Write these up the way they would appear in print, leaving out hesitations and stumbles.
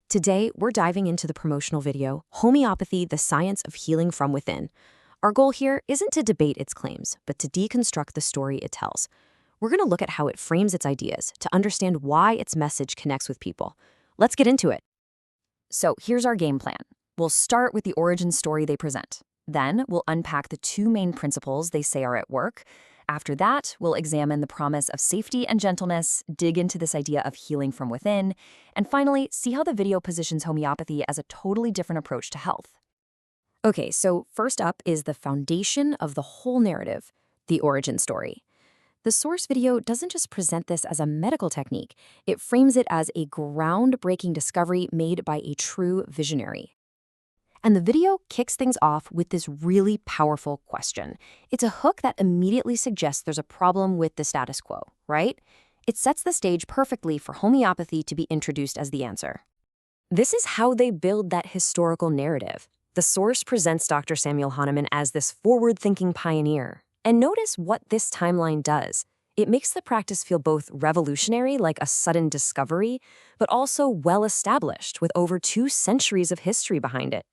Today, we're diving into the promotional video, Homeopathy, the Science of Healing from Within. Our goal here isn't to debate its claims, but to deconstruct the story it tells. We're going to look at how it frames its ideas, to understand why its message connects with people. Let's get into it. So here's our game plan. We'll start with the origin story they present. Then we'll unpack the two main principles they say are at work. After that, we'll examine the promise of safety and gentleness, dig into this idea of healing from within, and finally, see how the video positions homeopathy as a totally different approach to health. Okay, so first up is the foundation of the whole narrative, the origin story. The source video doesn't just present this as a medical technique, it frames it as a groundbreaking discovery made by a true visionary. And the video kicks things off with this really powerful question. It's a hook that immediately suggests there's a problem with the status quo, right? It sets the stage perfectly for homeopathy to be introduced as the answer. This is how they build that historical narrative. The source presents Dr. Samuel Hahnemann as this forward-thinking pioneer. And notice what this timeline does. It makes the practice feel both revolutionary, like a sudden discovery, but also well-established with over 2 centuries of history behind it.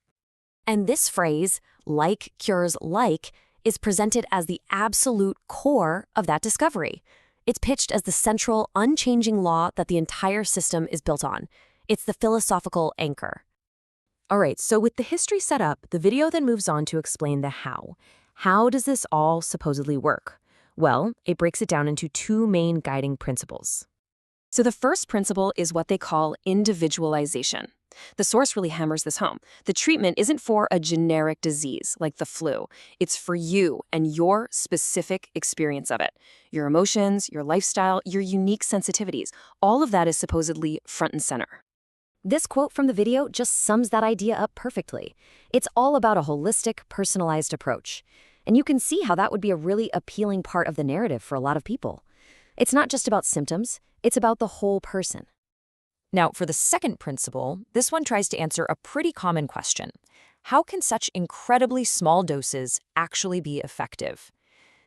And this phrase, like cures like, is presented as the absolute core of that discovery. It's pitched as the central, unchanging law that the entire system is built on. It's the philosophical anchor. All right, so with the history set up, the video then moves on to explain the how. How does this all supposedly work? Well, it breaks it down into 2 main guiding principles. So the first principle is what they call individualization. The source really hammers this home. The treatment isn't for a generic disease like the flu. It's for you and your specific experience of it. Your emotions, your lifestyle, your unique sensitivities. All of that is supposedly front and center. This quote from the video just sums that idea up perfectly. It's all about a holistic, personalized approach. And you can see how that would be a really appealing part of the narrative for a lot of people. It's not just about symptoms, it's about the whole person. Now, for the second principle, this one tries to answer a pretty common question. How can such incredibly small doses actually be effective?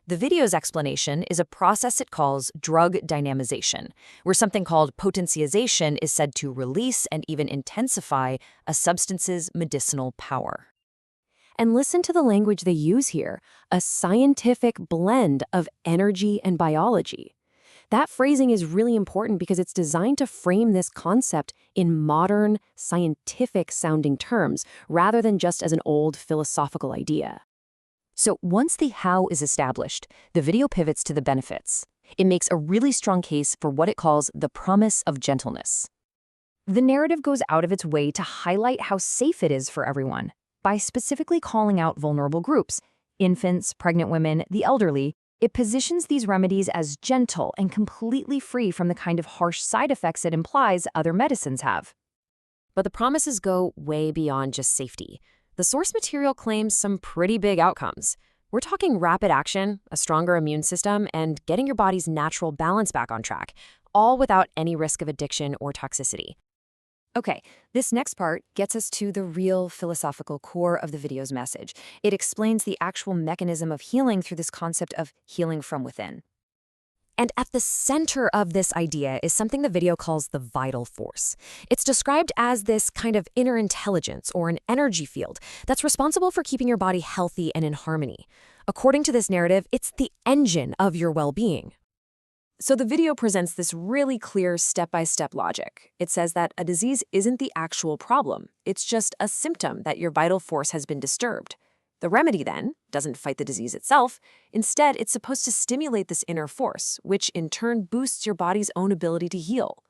The video's explanation is a process it calls drug dynamization, where something called potentiation is said to release and even intensify a substance's medicinal power. And listen to the language they use here, a scientific blend of energy and biology. That phrasing is really important because it's designed to frame this concept in modern, scientific-sounding terms, rather than just as an old philosophical idea. So once the how is established, the video pivots to the benefits. It makes a really strong case for what it calls the promise of gentleness. The narrative goes out of its way to highlight how safe it is for everyone, by specifically calling out vulnerable groups, infants, pregnant women, the elderly. It positions these remedies as gentle and completely free from the kind of harsh side effects it implies other medicines have. But the promises go way beyond just safety. The source material claims some pretty big outcomes. We're talking rapid action, a stronger immune system, and getting your body's natural balance back on track, all without any risk of addiction or toxicity. Okay, this next part gets us to the real philosophical core of the video's message. It explains the actual mechanism of healing through this concept of healing from within. And at the center of this idea is something the video calls the vital force. It's described as this kind of inner intelligence or an energy field that's responsible for keeping your body healthy and in harmony. According to this narrative, it's the engine of your well-being. So the video presents this really clear step-by-step logic. It says that a disease isn't the actual problem. It's just a symptom that your vital force has been disturbed. The remedy, then, doesn't fight the disease itself. Instead, it's supposed to stimulate this inner force, which in turn boosts your body's own ability to heal.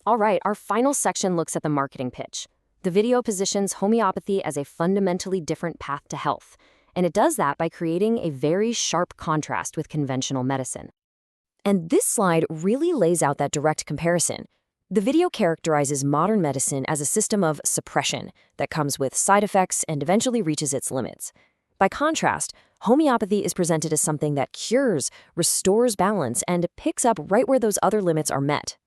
All right, our final section looks at the marketing pitch. The video positions homeopathy as a fundamentally different path to health, and it does that by creating a very sharp contrast with conventional medicine. And this slide really lays out that direct comparison. The video characterizes modern medicine as a system of suppression that comes with side effects and eventually reaches its limits. By contrast, homeopathy is presented as something that cures, restores balance, and picks up right where those other limits are met.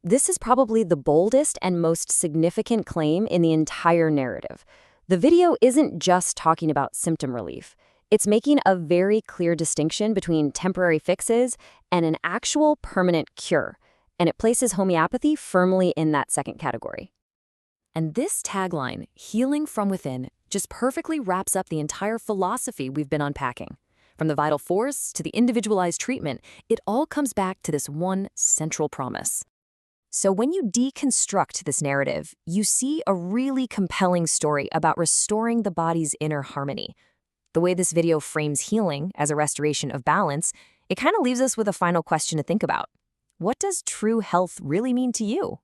This is probably the boldest and most significant claim in the entire narrative. The video isn't just talking about symptom relief. It's making a very clear distinction between temporary fixes and an actual permanent cure, and it places homeopathy firmly in that second category. And this tagline, healing from within, just perfectly wraps up the entire philosophy we've been unpacking. From the vital force to the individualized treatment, it all comes back to this one central promise. So when you deconstruct this narrative, you see a really compelling story about restoring the body's inner harmony. The way this video frames healing as a restoration of balance, it kind of leaves us with a final question to think about. What does true health really mean to you?